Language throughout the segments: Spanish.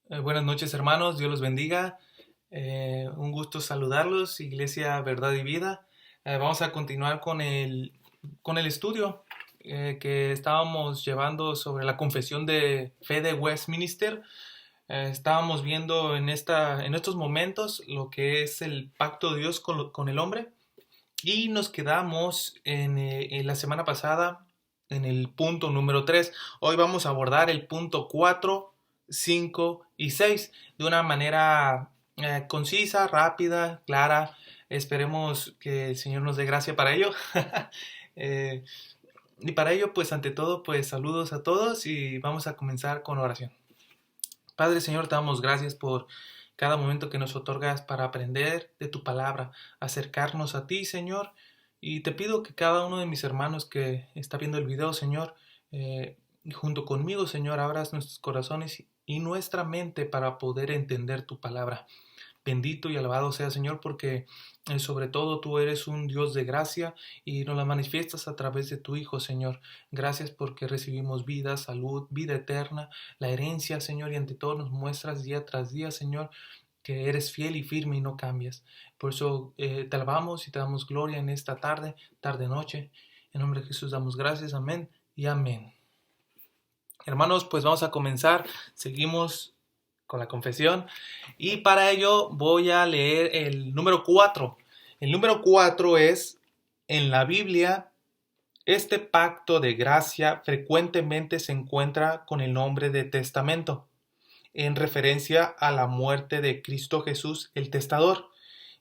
Buenas noches, hermanos, Dios los bendiga. Un gusto saludarlos, Iglesia Verdad y Vida. Vamos a continuar con el estudio que estábamos llevando sobre la Confesión de Fe de Westminster. Estábamos viendo en estos momentos lo que es el pacto de Dios con el hombre y nos quedamos en la semana pasada en el punto número 3. Hoy vamos a abordar el punto 4, 5 y 6 de una manera concisa, rápida, clara. Esperemos que el Señor nos dé gracia para ello. Eh, y para ello, pues ante todo, pues saludos a todos y vamos a comenzar con oración. Padre Señor, te damos gracias por cada momento que nos otorgas para aprender de tu palabra, acercarnos a ti, Señor. Y te pido que cada uno de mis hermanos que está viendo el video, Señor, junto conmigo, Señor, abras nuestros corazones y nuestra mente para poder entender tu palabra. Bendito y alabado sea, Señor, porque sobre todo tú eres un Dios de gracia y nos la manifiestas a través de tu Hijo, Señor. Gracias porque recibimos vida, salud, vida eterna, la herencia, Señor, y ante todo nos muestras día tras día, Señor, que eres fiel y firme y no cambias. Por eso te alabamos y te damos gloria en esta tarde, tarde-noche. En nombre de Jesús damos gracias, amén y amén. Hermanos, pues vamos a comenzar. Seguimos con la confesión. Y para ello voy a leer el número 4. El número 4 es, en la Biblia, este pacto de gracia frecuentemente se encuentra con el nombre de testamento, en referencia a la muerte de Cristo Jesús, el testador,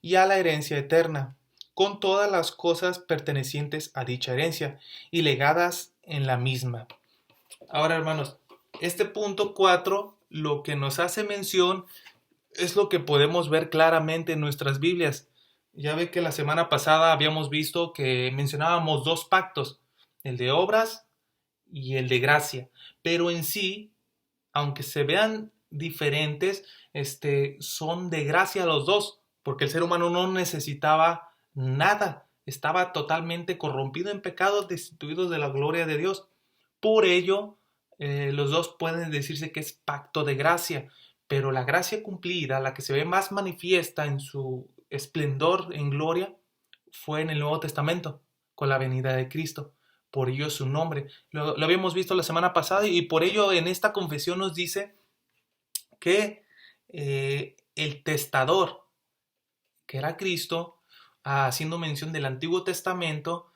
y a la herencia eterna, con todas las cosas pertenecientes a dicha herencia y legadas en la misma. Ahora, hermanos, este punto 4 lo que nos hace mención es lo que podemos ver claramente en nuestras Biblias. Ya ve que la semana pasada habíamos visto que mencionábamos dos pactos, el de obras y el de gracia, pero en sí, aunque se vean diferentes, son de gracia los dos, porque el ser humano no necesitaba nada, estaba totalmente corrompido en pecados, destituidos de la gloria de Dios. Por ello, los dos pueden decirse que es pacto de gracia, pero la gracia cumplida, la que se ve más manifiesta en su esplendor, en gloria, fue en el Nuevo Testamento, con la venida de Cristo. Por ello su nombre. Lo habíamos visto la semana pasada y por ello en esta confesión nos dice que el testador, que era Cristo, haciendo mención del Antiguo Testamento,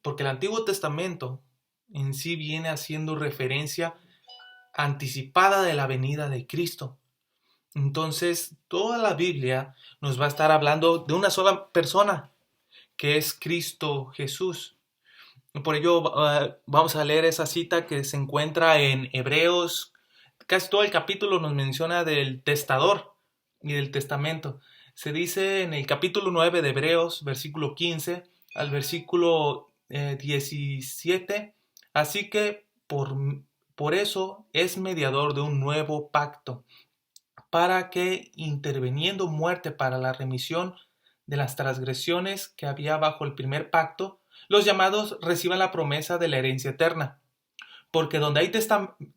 porque el Antiguo Testamento en sí viene haciendo referencia anticipada de la venida de Cristo. Entonces, toda la Biblia nos va a estar hablando de una sola persona, que es Cristo Jesús. Por ello, vamos a leer esa cita que se encuentra en Hebreos. Casi todo el capítulo nos menciona del testador y del testamento. Se dice en el capítulo 9 de Hebreos, versículo 15 al versículo 17. Así que por eso es mediador de un nuevo pacto, para que, interviniendo muerte para la remisión de las transgresiones que había bajo el primer pacto, los llamados reciban la promesa de la herencia eterna. Porque donde hay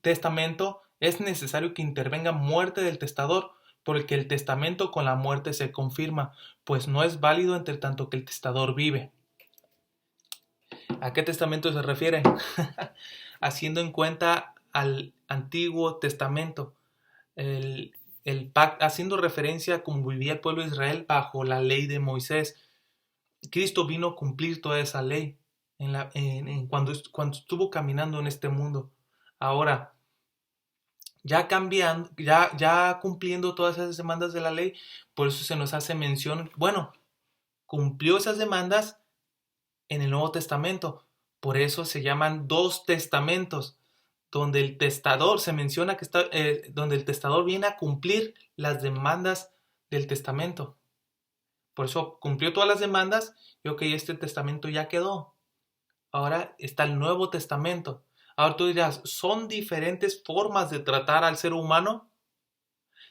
testamento es necesario que intervenga muerte del testador, porque el testamento con la muerte se confirma, pues no es válido entre tanto que el testador vive. ¿A qué testamento se refiere? Haciendo en cuenta al Antiguo Testamento, haciendo referencia a cómo vivía el pueblo de Israel bajo la ley de Moisés. Cristo vino a cumplir toda esa ley cuando estuvo caminando en este mundo. Ahora, ya cambiando, ya cumpliendo todas esas demandas de la ley, por eso se nos hace mención, bueno, cumplió esas demandas en el Nuevo Testamento, por eso se llaman dos testamentos, donde el testador se menciona que está, donde el testador viene a cumplir las demandas del testamento. Por eso cumplió todas las demandas y ok, este testamento ya quedó. Ahora está el Nuevo Testamento. Ahora tú dirás, ¿son diferentes formas de tratar al ser humano?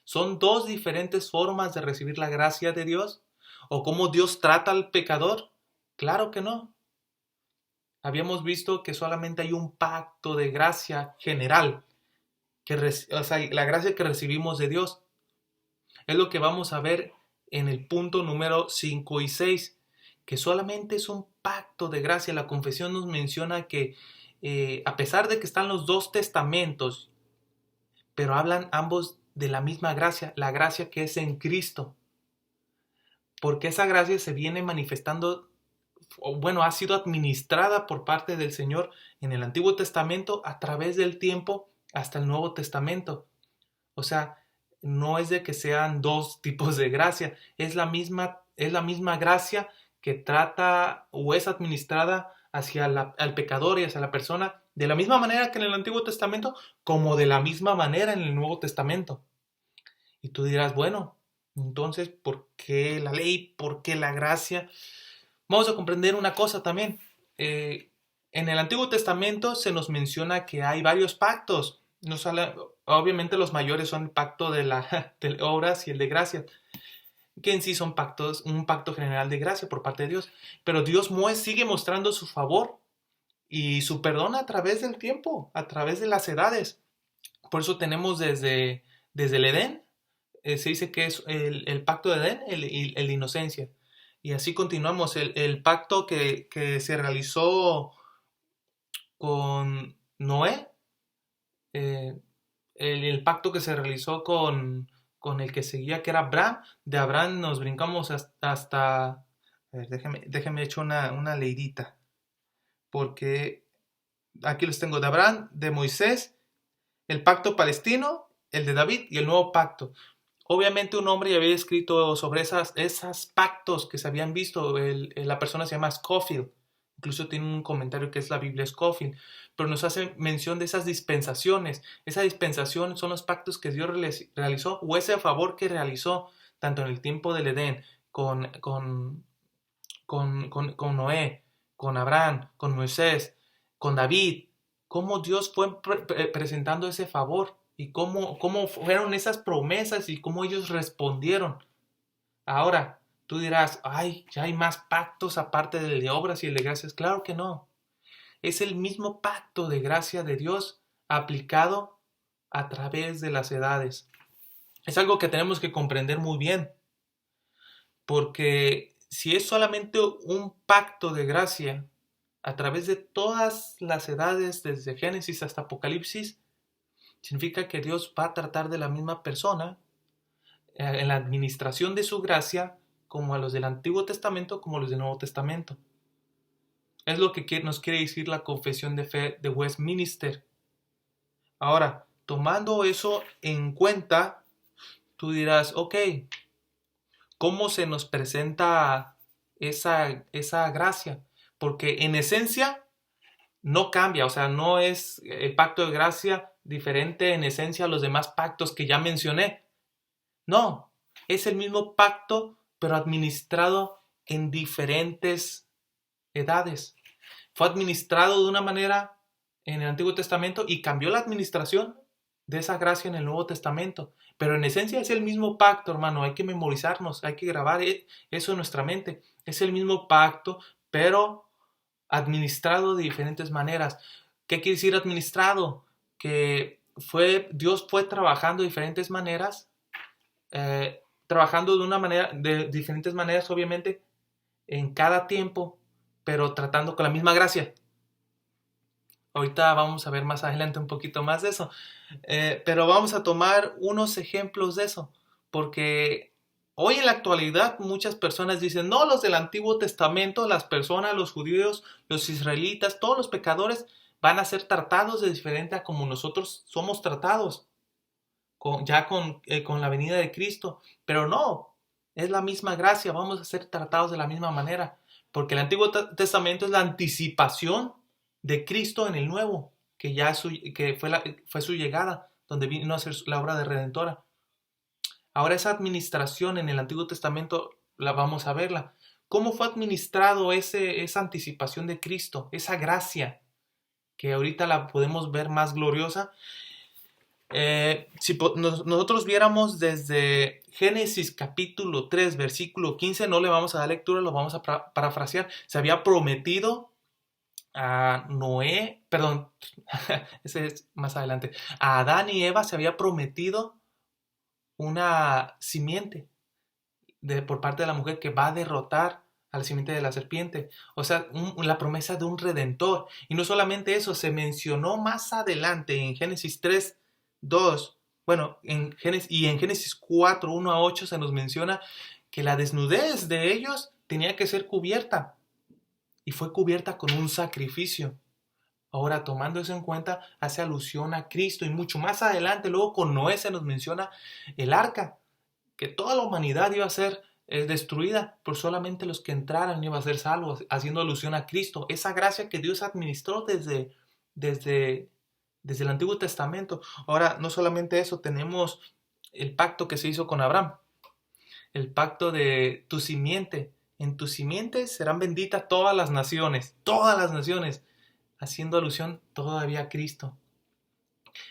¿Son dos diferentes formas de recibir la gracia de Dios? ¿O cómo Dios trata al pecador? Claro que no. Habíamos visto que solamente hay un pacto de gracia general, o sea, la gracia que recibimos de Dios. Es lo que vamos a ver en el punto número 5 y 6, que solamente es un pacto de gracia. La confesión nos menciona que a pesar de que están los dos testamentos, pero hablan ambos de la misma gracia, la gracia que es en Cristo. Porque esa gracia se viene manifestando, bueno, ha sido administrada por parte del Señor en el Antiguo Testamento a través del tiempo hasta el Nuevo Testamento. O sea, no es de que sean dos tipos de gracia, es la misma gracia que trata o es administrada hacia al pecador y hacia la persona de la misma manera que en el Antiguo Testamento, como de la misma manera en el Nuevo Testamento. Y tú dirás, bueno, entonces, ¿por qué la ley? ¿Por qué la gracia? Vamos a comprender una cosa también. En el Antiguo Testamento se nos menciona que hay varios pactos. Obviamente los mayores son el pacto de obras y el de gracia, que en sí son pactos, un pacto general de gracia por parte de Dios. Pero Dios sigue mostrando su favor y su perdón a través del tiempo, a través de las edades. Por eso tenemos desde el Edén, se dice que es el pacto de Edén, el de inocencia. Y así continuamos. El pacto que se realizó con Noé, el pacto que se realizó con el que seguía, que era Abraham. De Abraham nos brincamos hasta a ver, déjeme echar una leidita, porque aquí los tengo: de Abraham, de Moisés, el pacto palestino, el de David y el nuevo pacto. Obviamente un hombre ya había escrito sobre esas pactos que se habían visto. La persona se llama Scofield. Incluso tiene un comentario que es la Biblia Scofield. Pero nos hace mención de esas dispensaciones. Esa dispensación son los pactos que Dios realizó, o ese favor que realizó tanto en el tiempo del Edén con Noé, con Abraham, con Moisés, con David. Cómo Dios fue presentando ese favor. Y cómo fueron esas promesas y cómo ellos respondieron. Ahora, tú dirás, ay, ya hay más pactos aparte del de obras y el de gracias. Claro que no. Es el mismo pacto de gracia de Dios aplicado a través de las edades. Es algo que tenemos que comprender muy bien. Porque si es solamente un pacto de gracia a través de todas las edades, desde Génesis hasta Apocalipsis, significa que Dios va a tratar de la misma persona en la administración de su gracia como a los del Antiguo Testamento como a los del Nuevo Testamento. Es lo que nos quiere decir la confesión de fe de Westminster. Ahora, tomando eso en cuenta, tú dirás, ok, ¿cómo se nos presenta esa gracia? Porque en esencia no cambia, o sea, no es el pacto de gracia diferente en esencia a los demás pactos que ya mencioné. No, es el mismo pacto, pero administrado en diferentes edades. Fue administrado de una manera en el Antiguo Testamento y cambió la administración de esa gracia en el Nuevo Testamento. Pero en esencia es el mismo pacto, hermano. Hay que memorizarnos, hay que grabar eso en nuestra mente. Es el mismo pacto, pero administrado de diferentes maneras. ¿Qué quiere decir administrado? Que Dios fue trabajando de diferentes maneras, trabajando de diferentes maneras, obviamente, en cada tiempo, pero tratando con la misma gracia. Ahorita vamos a ver más adelante un poquito más de eso, pero vamos a tomar unos ejemplos de eso, porque hoy en la actualidad muchas personas dicen, no, los del Antiguo Testamento, las personas, los judíos, los israelitas, todos los pecadores van a ser tratados de diferente a como nosotros somos tratados, con la venida de Cristo. Pero no, es la misma gracia, vamos a ser tratados de la misma manera, porque el Antiguo Testamento es la anticipación de Cristo en el Nuevo, que fue su llegada, donde vino a hacer la obra de redentora. Ahora esa administración en el Antiguo Testamento vamos a verla. ¿Cómo fue administrado esa anticipación de Cristo, esa gracia, que ahorita la podemos ver más gloriosa? Si nosotros viéramos desde Génesis capítulo 3, versículo 15, no le vamos a dar lectura, lo vamos a parafrasear. Se había prometido a Noé, perdón, ese es más adelante, a Adán y Eva se había prometido una simiente por parte de la mujer que va a derrotar a la simiente de la serpiente. O sea, la promesa de un redentor. Y no solamente eso, se mencionó más adelante en Génesis 3, 2, bueno, en Génesis 4, 1 a 8 se nos menciona que la desnudez de ellos tenía que ser cubierta. Y fue cubierta con un sacrificio. Ahora, tomando eso en cuenta, hace alusión a Cristo. Y mucho más adelante, luego con Noé se nos menciona el arca, que toda la humanidad iba a ser destruida, por solamente los que entraran iban a ser salvos, haciendo alusión a Cristo. Esa gracia que Dios administró desde, desde el Antiguo Testamento. Ahora, no solamente eso, tenemos el pacto que se hizo con Abraham, el pacto de tu simiente. En tu simiente serán benditas todas las naciones, haciendo alusión todavía a Cristo.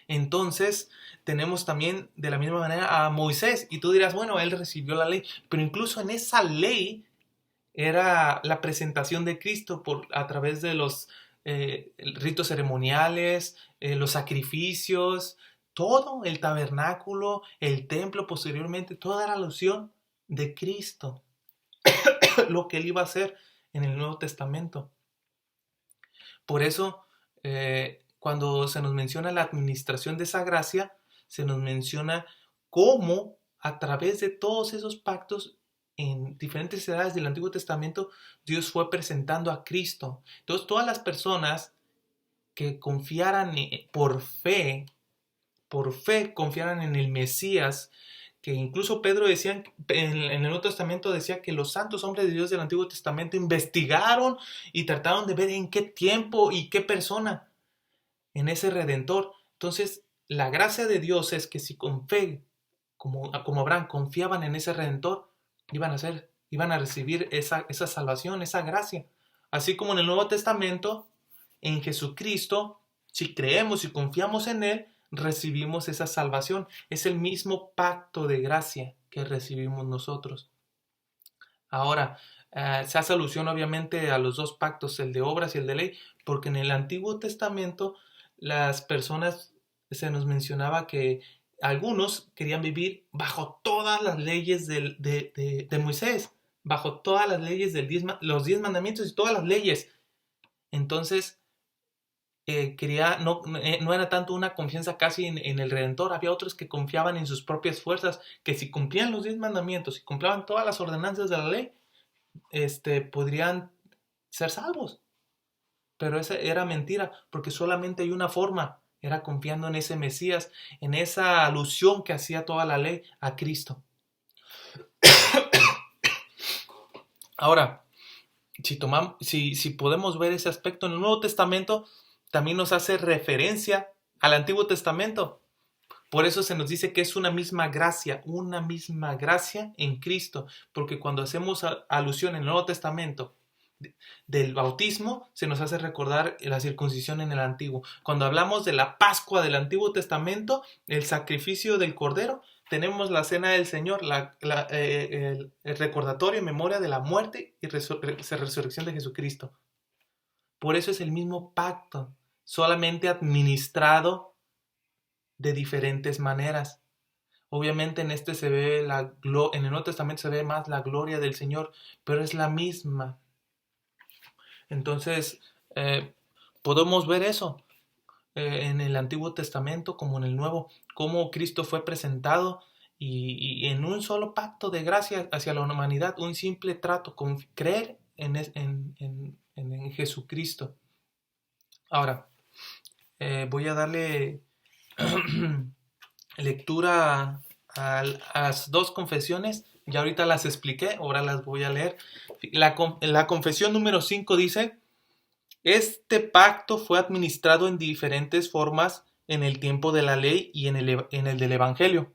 Entonces, tenemos también de la misma manera a Moisés. Y tú dirás, bueno, él recibió la ley. Pero incluso en esa ley era la presentación de Cristo a través de los ritos ceremoniales, los sacrificios, todo el tabernáculo, el templo posteriormente, toda era alusión de Cristo, lo que él iba a hacer en el Nuevo Testamento. Por eso, cuando se nos menciona la administración de esa gracia, se nos menciona cómo a través de todos esos pactos en diferentes edades del Antiguo Testamento, Dios fue presentando a Cristo. Entonces, todas las personas que confiaran por fe confiaran en el Mesías, que incluso Pedro decía, en el Nuevo Testamento decía que los santos hombres de Dios del Antiguo Testamento investigaron y trataron de ver en qué tiempo y qué persona en ese Redentor. Entonces, la gracia de Dios es que si con fe, como Abraham, confiaban en ese Redentor, iban a recibir esa salvación, esa gracia. Así como en el Nuevo Testamento, en Jesucristo, si creemos y confiamos en Él, recibimos esa salvación. Es el mismo pacto de gracia que recibimos nosotros. Ahora, se hace alusión obviamente a los dos pactos, el de obras y el de ley, porque en el Antiguo Testamento las personas, se nos mencionaba que algunos querían vivir bajo todas las leyes de Moisés, bajo todas las leyes los 10 mandamientos y todas las leyes. Entonces, no era tanto una confianza casi en el Redentor. Había otros que confiaban en sus propias fuerzas, que si cumplían los 10 mandamientos y cumplían todas las ordenanzas de la ley, podrían ser salvos. Pero esa era mentira, porque solamente hay una forma, era confiando en ese Mesías, en esa alusión que hacía toda la ley a Cristo. Ahora, si podemos ver ese aspecto en el Nuevo Testamento, también nos hace referencia al Antiguo Testamento. Por eso se nos dice que es una misma gracia en Cristo, porque cuando hacemos alusión en el Nuevo Testamento del bautismo, se nos hace recordar la circuncisión en el Antiguo. Cuando hablamos de la Pascua del Antiguo Testamento, el sacrificio del Cordero, tenemos la Cena del Señor, el recordatorio en memoria de la muerte y resurrección de Jesucristo. Por eso es el mismo pacto, solamente administrado de diferentes maneras. Obviamente en en el Nuevo Testamento se ve más la gloria del Señor, pero es la misma. Entonces, podemos ver eso en el Antiguo Testamento como en el Nuevo, cómo Cristo fue presentado y en un solo pacto de gracia hacia la humanidad, un simple trato, con creer en Jesucristo. Ahora, voy a darle lectura a las dos confesiones. Ya ahorita las expliqué, ahora las voy a leer. La confesión número 5 dice: este pacto fue administrado en diferentes formas en el tiempo de la ley y en el del Evangelio.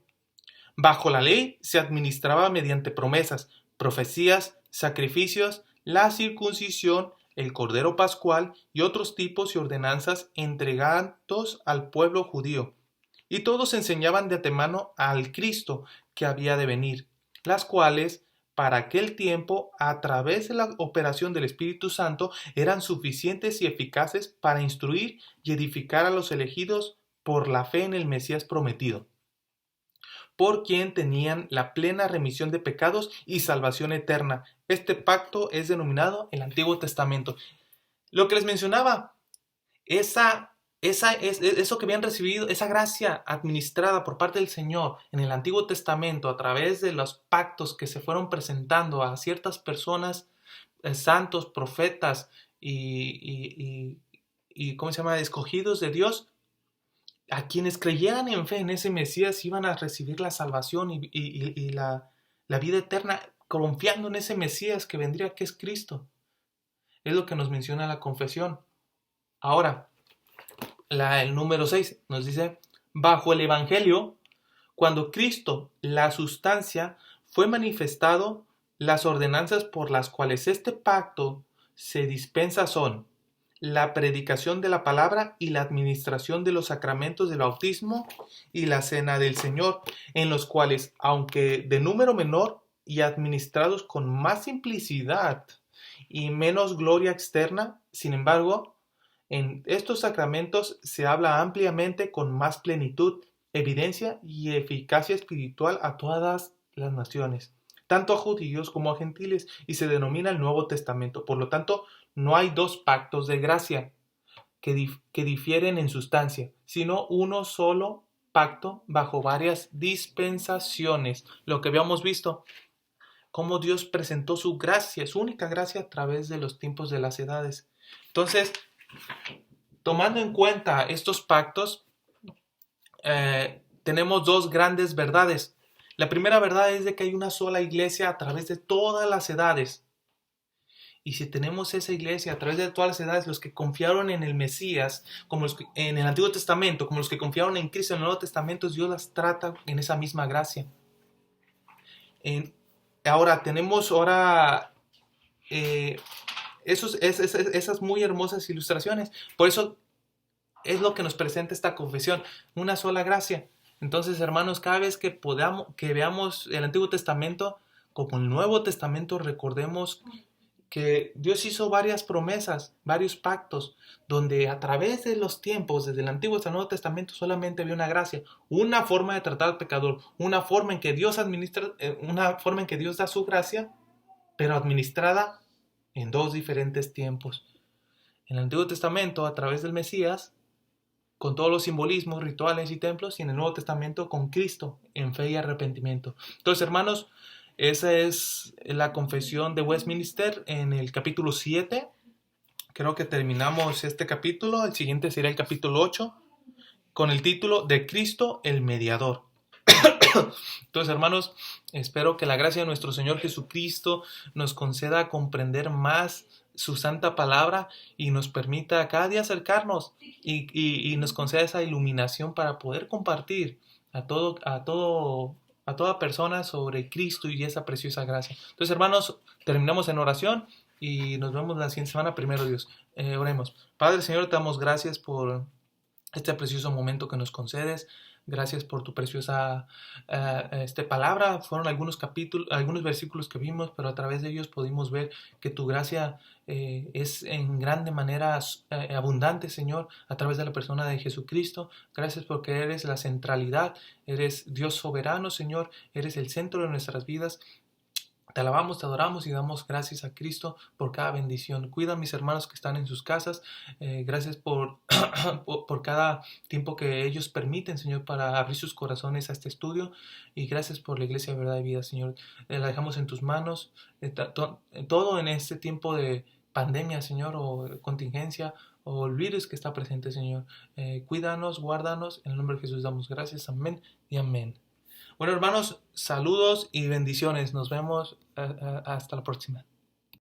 Bajo la ley se administraba mediante promesas, profecías, sacrificios, la circuncisión, el Cordero Pascual y otros tipos y ordenanzas entregados al pueblo judío. Y todos enseñaban de antemano al Cristo que había de venir, las cuales para aquel tiempo, a través de la operación del Espíritu Santo, eran suficientes y eficaces para instruir y edificar a los elegidos por la fe en el Mesías prometido, por quien tenían la plena remisión de pecados y salvación eterna. Este pacto es denominado el Antiguo Testamento. Lo que les mencionaba, eso que habían recibido, esa gracia administrada por parte del Señor en el Antiguo Testamento a través de los pactos que se fueron presentando a ciertas personas, santos, profetas y ¿cómo se llama? Escogidos de Dios, a quienes creyeran en fe en ese Mesías iban a recibir la salvación y la vida eterna, confiando en ese Mesías que vendría, que es Cristo. Es lo que nos menciona la confesión. Ahora, el número 6 nos dice, bajo el Evangelio, cuando Cristo, la sustancia, fue manifestado, las ordenanzas por las cuales este pacto se dispensa son la predicación de la palabra y la administración de los sacramentos del bautismo y la cena del Señor, en los cuales, aunque de número menor y administrados con más simplicidad y menos gloria externa, sin embargo, en estos sacramentos se habla ampliamente con más plenitud, evidencia y eficacia espiritual a todas las naciones, tanto a judíos como a gentiles, y se denomina el Nuevo Testamento. Por lo tanto, no hay dos pactos de gracia que difieren en sustancia, sino uno solo pacto bajo varias dispensaciones. Lo que habíamos visto, cómo Dios presentó su gracia, su única gracia a través de los tiempos de las edades. Entonces, tomando en cuenta estos pactos, tenemos dos grandes verdades. La primera verdad es de que hay una sola iglesia a través de todas las edades. Y si tenemos esa iglesia a través de todas las edades, los que confiaron en el Mesías, como los que, en el Antiguo Testamento, como los que confiaron en Cristo en el Nuevo Testamento, Dios las trata en esa misma gracia. Ahora tenemos esas muy hermosas ilustraciones. Por eso es lo que nos presenta esta confesión, una sola gracia. Entonces, hermanos, cada vez que veamos el Antiguo Testamento como el Nuevo Testamento, recordemos que Dios hizo varias promesas, varios pactos, donde a través de los tiempos, desde el Antiguo hasta el Nuevo Testamento, solamente había una gracia, una forma de tratar al pecador, una forma en que Dios da su gracia, pero administrada en dos diferentes tiempos. En el Antiguo Testamento, a través del Mesías, con todos los simbolismos, rituales y templos, y en el Nuevo Testamento con Cristo, en fe y arrepentimiento. Entonces, hermanos, esa es la confesión de Westminster en el capítulo 7. Creo que terminamos este capítulo. El siguiente será el capítulo 8, con el título de Cristo el Mediador. Entonces, hermanos, espero que la gracia de nuestro Señor Jesucristo nos conceda comprender más su santa palabra y nos permita cada día acercarnos y nos conceda esa iluminación para poder compartir a toda persona sobre Cristo y esa preciosa gracia. Entonces, hermanos, terminamos en oración y nos vemos la siguiente semana, primero Dios. Oremos. Padre, Señor, te damos gracias por este precioso momento que nos concedes. Gracias por tu preciosa palabra. Fueron algunos versículos que vimos, pero a través de ellos pudimos ver que tu gracia es en grande manera abundante, Señor, a través de la persona de Jesucristo. Gracias porque eres la centralidad, eres Dios soberano, Señor, eres el centro de nuestras vidas. Te alabamos, te adoramos y damos gracias a Cristo por cada bendición. Cuida a mis hermanos que están en sus casas. Gracias por cada tiempo que ellos permiten, Señor, para abrir sus corazones a este estudio. Y gracias por la Iglesia de Verdad y Vida, Señor. La dejamos en tus manos. Todo en este tiempo de pandemia, Señor, o contingencia, o el virus que está presente, Señor. Cuídanos, guárdanos. En el nombre de Jesús damos gracias. Amén y amén. Bueno, hermanos, saludos y bendiciones. Nos vemos hasta la próxima.